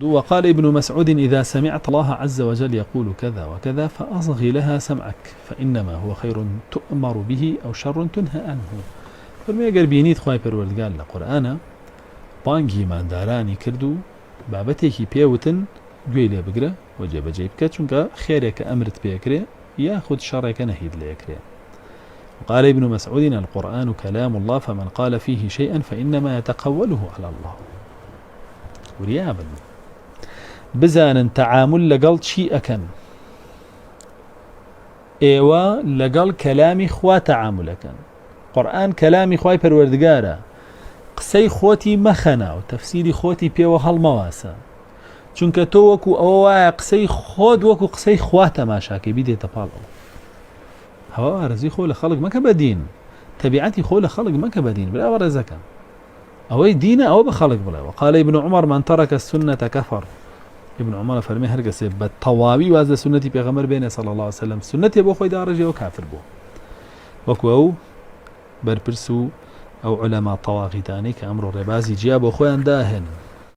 وقال ابن مسعود إذا سمعت الله عز وجل يقول كذا وكذا فأصغي لها سمعك فإنما هو خير تؤمر به أو شر تنهى عنه. فرمي اگر بینید خوای پروردگار لە قورئانە بانگی ماندارانی کرد و بابەتێکی پێوتن گوێی لێ بگرە و جێبەجێ بکە چونکە خێرێکە ئەمرت پێکرێ یا خود شەڕێکە نەهید لێکرێ. وقال ابن مسعود القرآن كلام الله فمن قال فيه شيئا فإنما يتقوله على الله. وريابا بزانا تعامل لقل شيء أكن ايوا لقل كلامي خوا تعامل أكن قرآن كلامي خواي پروردگارا قسەی خۆتی مەخەنە و تەفسیری خۆتی پێوە هەڵمەواسە چونکە تۆ وەکو ئەوە وایە قسەی خۆت وەکو قسەی خوا تەماشاکەی بیدێتە پاڵەوە. هەوا ڕزی خۆ لە خەڵک مەکە بەدین تەبیعەتی خۆ لە خەڵک مەکە بەدین براوە ڕێزەکە ئەوەی دینە ئەوە بە خەڵک بڵێ. وقال ابن عمر من ترك السنة كفر. ابن عمر فەرمێ هەر کەسێ بە تەواوی واز لە سنەتی پێغەمبەر بێنێ صلی الله عليه وسلم سنەتێ بۆ خۆی داڕێژێەوە کافر بوو. وەکو ئەو بەرپرس و ئەو علەما تەواغیتانەی کە ئەمڕۆ ڕێبازی جیا بۆ خۆیان داهێن